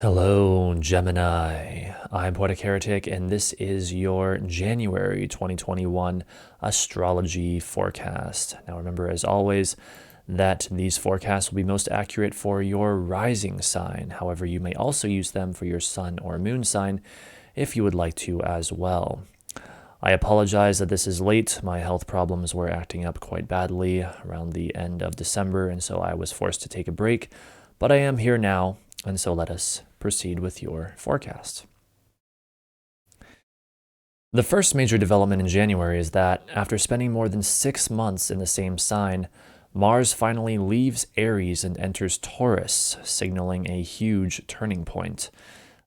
Hello, Gemini. I'm Poetic Heretic, and this is your January 2021 astrology forecast. Now, remember, as always, that these forecasts will be most accurate for your rising sign. However, you may also use them for your sun or moon sign if you would like to as well. I apologize that this is late. My health problems were acting up quite badly around the end of December, and so I was forced to take a break. But I am here now, and so let us proceed with your forecast. The first major development in January is that after spending more than 6 months in the same sign, Mars finally leaves Aries and enters Taurus, signaling a huge turning point.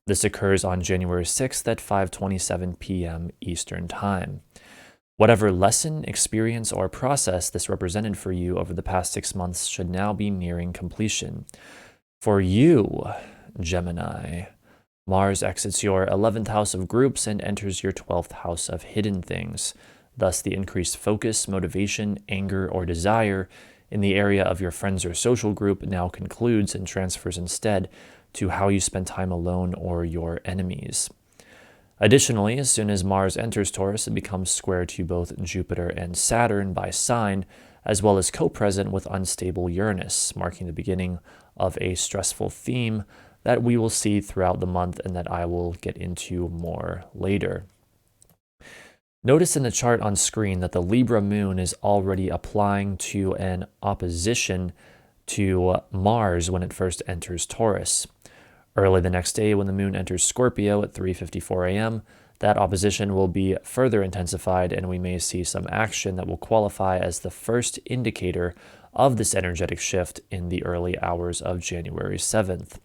This occurs on January 6th at 5:27 p.m. Eastern Time. Whatever lesson, experience, or process this represented for you over the past 6 months should now be nearing completion. For you, Gemini, Mars exits your 11th house of groups and enters your 12th house of hidden things. Thus, the increased focus, motivation, anger, or desire in the area of your friends or social group now concludes and transfers instead to how you spend time alone or your enemies. Additionally, as soon as Mars enters Taurus, it becomes square to both Jupiter and Saturn by sign, as well as co-present with unstable Uranus, marking the beginning of a stressful theme that we will see throughout the month and that I will get into more later. Notice in the chart on screen that the Libra moon is already applying to an opposition to Mars when it first enters Taurus. Early the next day, when the moon enters Scorpio at 3:54 a.m., that opposition will be further intensified, and we may see some action that will qualify as the first indicator of this energetic shift in the early hours of January 7th.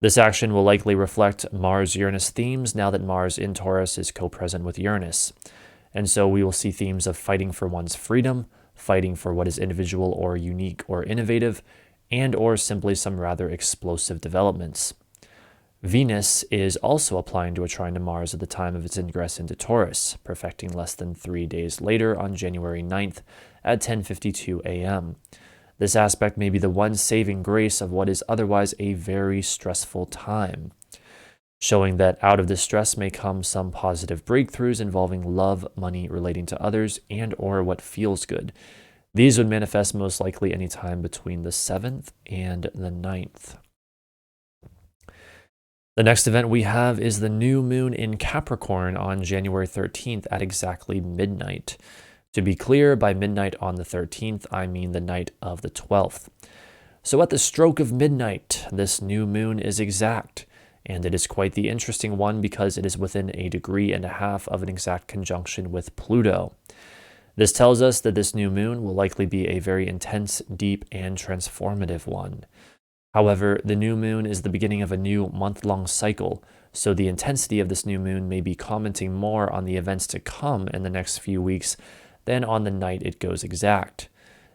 This action will likely reflect Mars-Uranus themes now that Mars in Taurus is co-present with Uranus. And so we will see themes of fighting for one's freedom, fighting for what is individual or unique or innovative, and or simply some rather explosive developments. Venus is also applying to a trine to Mars at the time of its ingress into Taurus, perfecting less than 3 days later on January 9th at 10:52 a.m. This aspect may be the one saving grace of what is otherwise a very stressful time, showing that out of this stress may come some positive breakthroughs involving love, money, relating to others, and or what feels good. These would manifest most likely any time between the 7th and the 9th. The next event we have is the new moon in Capricorn on January 13th at exactly midnight. To be clear, by midnight on the 13th, I mean the night of the 12th. So at the stroke of midnight, this new moon is exact, and it is quite the interesting one because it is within 1.5 degrees of an exact conjunction with Pluto. This tells us that this new moon will likely be a very intense, deep, and transformative one. However, the new moon is the beginning of a new month-long cycle, so the intensity of this new moon may be commenting more on the events to come in the next few weeks than on the night it goes exact.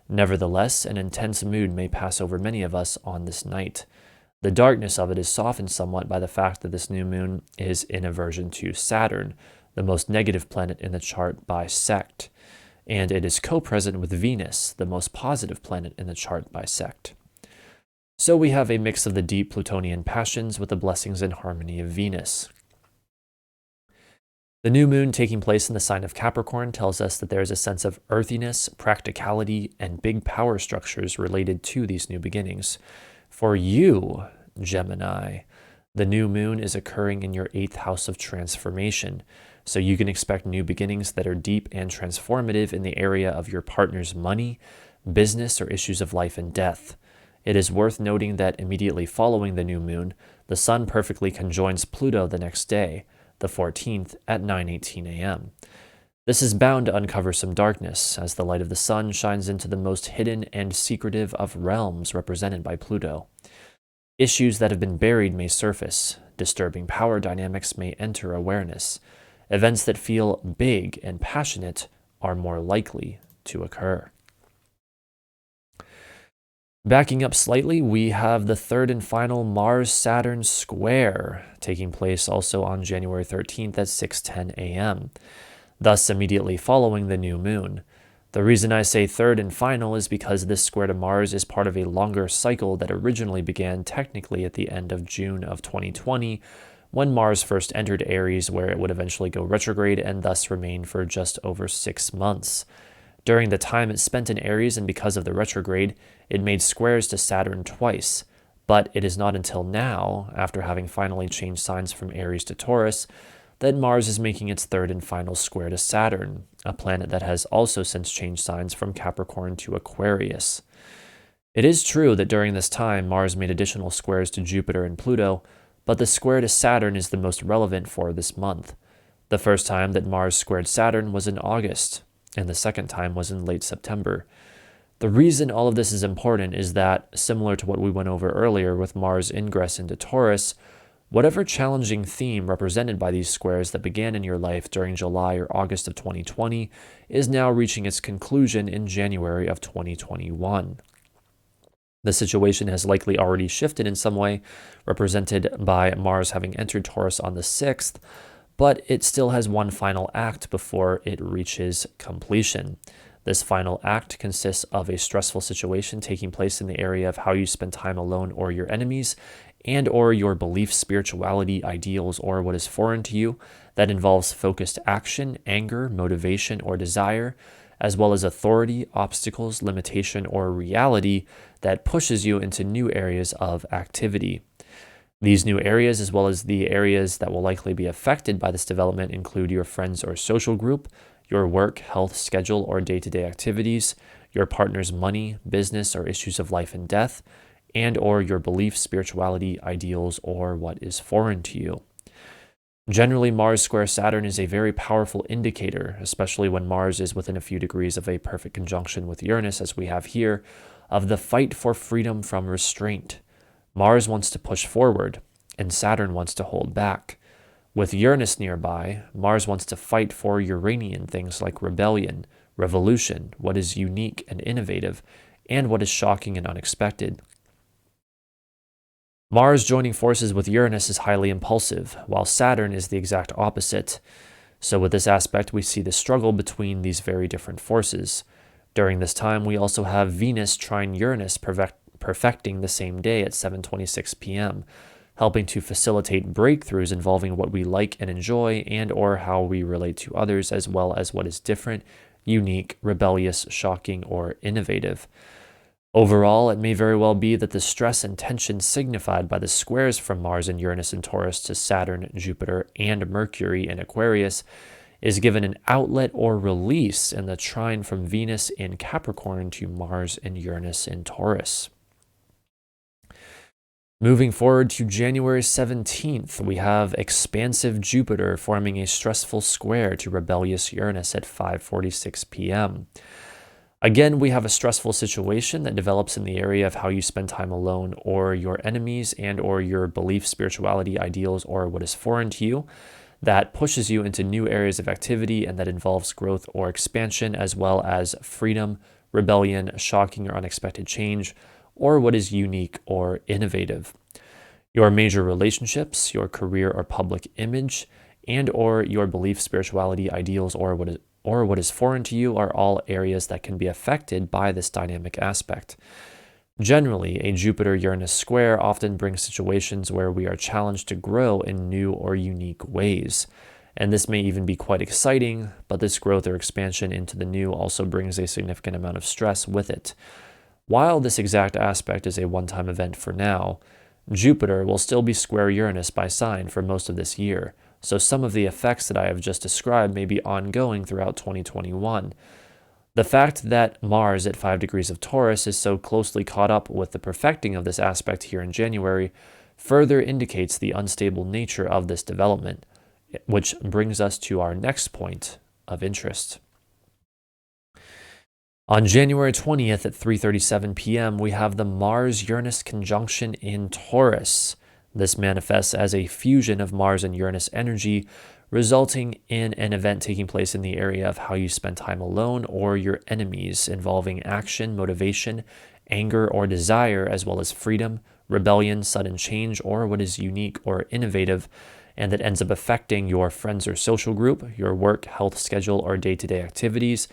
Nevertheless, an intense mood may pass over many of us on this night. The darkness of it is softened somewhat by the fact that this new moon is in aversion to Saturn, the most negative planet in the chart by sect, and it is co-present with Venus, the most positive planet in the chart by sect. So we have a mix of the deep Plutonian passions with the blessings and harmony of Venus. The new moon taking place in the sign of Capricorn tells us that there is a sense of earthiness, practicality, and big power structures related to these new beginnings. For you, Gemini, the new moon is occurring in your 8th house of transformation, so you can expect new beginnings that are deep and transformative in the area of your partner's money, business, or issues of life and death. It is worth noting that immediately following the new moon, the sun perfectly conjoins Pluto the next day, the 14th, at 9:18 a.m. This is bound to uncover some darkness, as the light of the sun shines into the most hidden and secretive of realms represented by Pluto. Issues that have been buried may surface, disturbing power dynamics may enter awareness. Events that feel big and passionate are more likely to occur. Backing up slightly, we have the third and final Mars-Saturn square, taking place also on January 13th at 6:10 a.m., thus immediately following the new moon. The reason I say third and final is because this square to Mars is part of a longer cycle that originally began technically at the end of June of 2020, when Mars first entered Aries, where it would eventually go retrograde and thus remain for just over 6 months. During the time it spent in Aries and because of the retrograde, it made squares to Saturn twice. But it is not until now, after having finally changed signs from Aries to Taurus, that Mars is making its third and final square to Saturn, a planet that has also since changed signs from Capricorn to Aquarius. It is true that during this time, Mars made additional squares to Jupiter and Pluto, but the square to Saturn is the most relevant for this month. The first time that Mars squared Saturn was in August, and the second time was in late September. The reason all of this is important is that, similar to what we went over earlier with Mars ingress into Taurus, whatever challenging theme represented by these squares that began in your life during July or August of 2020 is now reaching its conclusion in January of 2021. The situation has likely already shifted in some way, represented by Mars having entered Taurus on the 6th, but it still has one final act before it reaches completion. This final act consists of a stressful situation taking place in the area of how you spend time alone or your enemies, and or your beliefs, spirituality, ideals, or what is foreign to you that involves focused action, anger, motivation, or desire, as well as authority, obstacles, limitation, or reality that pushes you into new areas of activity. These new areas, as well as the areas that will likely be affected by this development, include your friends or social group, your work, health, schedule, or day-to-day activities, your partner's money, business, or issues of life and death, and or your beliefs, spirituality, ideals, or what is foreign to you. Generally, Mars square Saturn is a very powerful indicator, especially when Mars is within a few degrees of a perfect conjunction with Uranus, as we have here, of the fight for freedom from restraint. Mars wants to push forward, and Saturn wants to hold back. With Uranus nearby, Mars wants to fight for Uranian things like rebellion, revolution, what is unique and innovative, and what is shocking and unexpected. Mars joining forces with Uranus is highly impulsive, while Saturn is the exact opposite. So with this aspect, we see the struggle between these very different forces. During this time, we also have Venus trine Uranus perfecting the same day at 7:26 p.m., helping to facilitate breakthroughs involving what we like and enjoy and or how we relate to others, as well as what is different, unique, rebellious, shocking, or innovative. Overall, it may very well be that the stress and tension signified by the squares from Mars and Uranus in Taurus to Saturn, Jupiter, and Mercury in Aquarius is given an outlet or release in the trine from Venus in Capricorn to Mars and Uranus in Taurus. Moving forward to January 17th, we have expansive Jupiter forming a stressful square to rebellious Uranus at 5:46 p.m. Again, we have a stressful situation that develops in the area of how you spend time alone or your enemies and or your beliefs, spirituality, ideals, or what is foreign to you that pushes you into new areas of activity and that involves growth or expansion, as well as freedom, rebellion, shocking or unexpected change, or what is unique or innovative. Your major relationships, your career or public image, and or your beliefs, spirituality, ideals, or what is foreign to you are all areas that can be affected by this dynamic aspect. Generally, a Jupiter-Uranus square often brings situations where we are challenged to grow in new or unique ways. And this may even be quite exciting, but this growth or expansion into the new also brings a significant amount of stress with it. While this exact aspect is a one-time event for now, Jupiter will still be square Uranus by sign for most of this year, so some of the effects that I have just described may be ongoing throughout 2021. The fact that Mars at 5 degrees of Taurus is so closely caught up with the perfecting of this aspect here in January further indicates the unstable nature of this development, which brings us to our next point of interest. On January 20th at 3:37 p.m., we have the Mars-Uranus conjunction in Taurus. This manifests as a fusion of Mars and Uranus energy, resulting in an event taking place in the area of how you spend time alone or your enemies, involving action, motivation, anger, or desire, as well as freedom, rebellion, sudden change, or what is unique or innovative, and that ends up affecting your friends or social group, your work, health schedule, or day-to-day activities,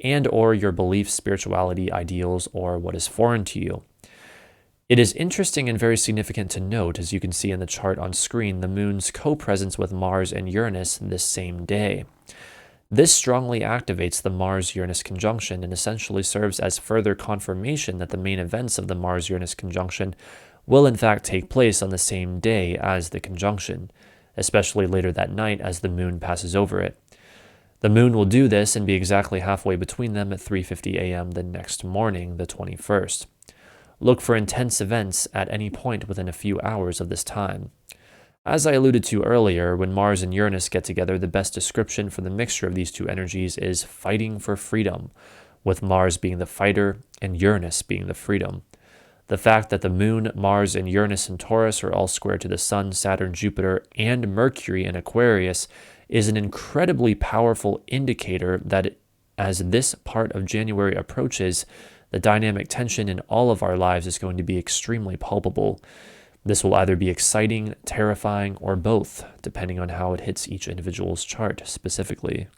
and or your beliefs, spirituality, ideals, or what is foreign to you. It is interesting and very significant to note, as you can see in the chart on screen, the moon's co-presence with Mars and Uranus this same day. This strongly activates the Mars-Uranus conjunction and essentially serves as further confirmation that the main events of the Mars-Uranus conjunction will in fact take place on the same day as the conjunction, especially later that night as the moon passes over it. The moon will do this and be exactly halfway between them at 3:50 a.m. the next morning, the 21st. Look for intense events at any point within a few hours of this time. As I alluded to earlier, when Mars and Uranus get together, the best description for the mixture of these two energies is fighting for freedom, with Mars being the fighter and Uranus being the freedom. The fact that the moon, Mars, and Uranus in Taurus are all square to the Sun, Saturn, Jupiter, and Mercury in Aquarius is an incredibly powerful indicator that as this part of January approaches, the dynamic tension in all of our lives is going to be extremely palpable. This will either be exciting, terrifying, or both, depending on how it hits each individual's chart specifically.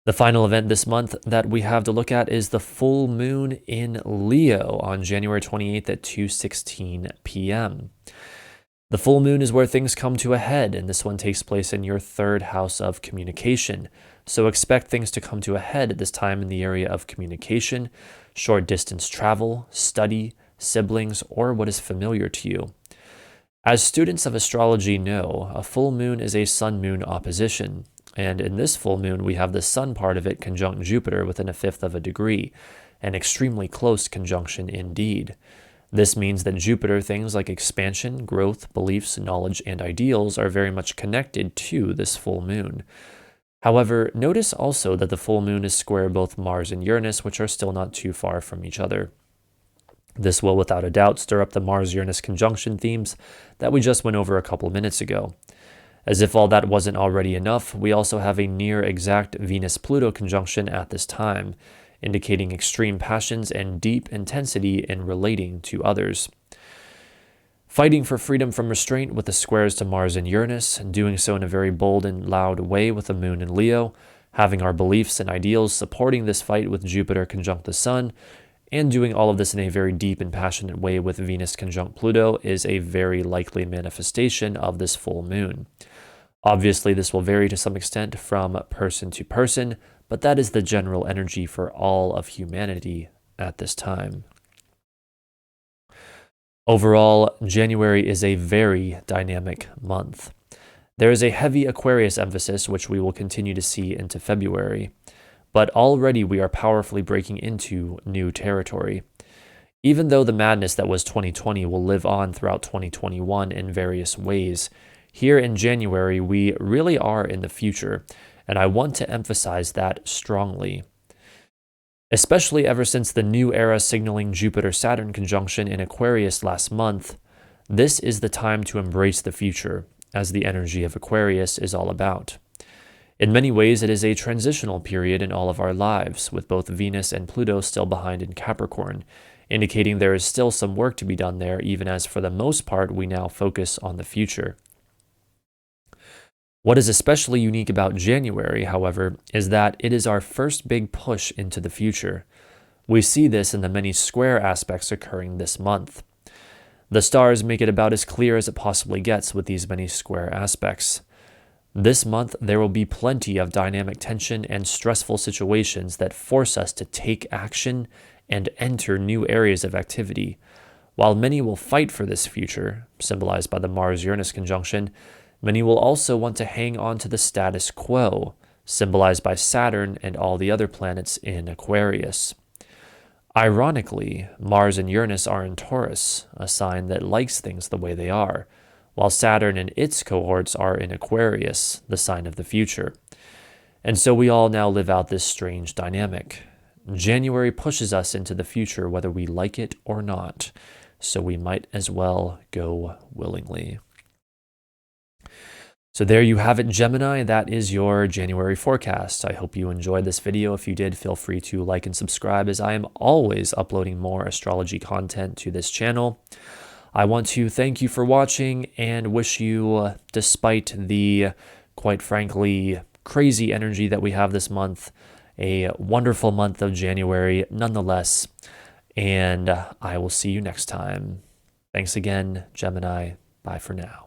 The final event this month that we have to look at is the full moon in Leo on January 28th at 2:16 p.m. The full moon is where things come to a head, and this one takes place in your third house of communication. So expect things to come to a head at this time in the area of communication, short distance travel, study, siblings, or what is familiar to you. As students of astrology know, a full moon is a sun-moon opposition, and in this full moon we have the sun part of it conjunct Jupiter within 1/5 of a degree, an extremely close conjunction indeed. This means that Jupiter, things like expansion, growth, beliefs, knowledge, and ideals are very much connected to this full moon. However, notice also that the full moon is square both Mars and Uranus, which are still not too far from each other. This will without a doubt stir up the Mars-Uranus conjunction themes that we just went over a couple minutes ago. As if all that wasn't already enough, we also have a near exact Venus-Pluto conjunction at this time, indicating extreme passions and deep intensity in relating to others. Fighting for freedom from restraint with the squares to Mars and Uranus, and doing so in a very bold and loud way with the moon in Leo, having our beliefs and ideals supporting this fight with Jupiter conjunct the Sun, and doing all of this in a very deep and passionate way with Venus conjunct Pluto is a very likely manifestation of this full moon. Obviously, this will vary to some extent from person to person, but that is the general energy for all of humanity at this time. Overall, January is a very dynamic month. There is a heavy Aquarius emphasis, which we will continue to see into February, but already we are powerfully breaking into new territory. Even though the madness that was 2020 will live on throughout 2021 in various ways, here in January we really are in the future, and I want to emphasize that strongly. Especially ever since the new era signaling Jupiter-Saturn conjunction in Aquarius last month, this is the time to embrace the future, as the energy of Aquarius is all about. In many ways, it is a transitional period in all of our lives, with both Venus and Pluto still behind in Capricorn, indicating there is still some work to be done there, even as for the most part we now focus on the future. What is especially unique about January, however, is that it is our first big push into the future. We see this in the many square aspects occurring this month. The stars make it about as clear as it possibly gets with these many square aspects. This month, there will be plenty of dynamic tension and stressful situations that force us to take action and enter new areas of activity. While many will fight for this future, symbolized by the Mars-Uranus conjunction, many will also want to hang on to the status quo, symbolized by Saturn and all the other planets in Aquarius. Ironically, Mars and Uranus are in Taurus, a sign that likes things the way they are, while Saturn and its cohorts are in Aquarius, the sign of the future. And so we all now live out this strange dynamic. January pushes us into the future whether we like it or not, so we might as well go willingly. So there you have it, Gemini. That is your January forecast. I hope you enjoyed this video. If you did, feel free to like and subscribe, as I am always uploading more astrology content to this channel. I want to thank you for watching and wish you, despite the, quite frankly, crazy energy that we have this month. A wonderful month of January, nonetheless. And I will see you next time. Thanks again, Gemini. Bye for now.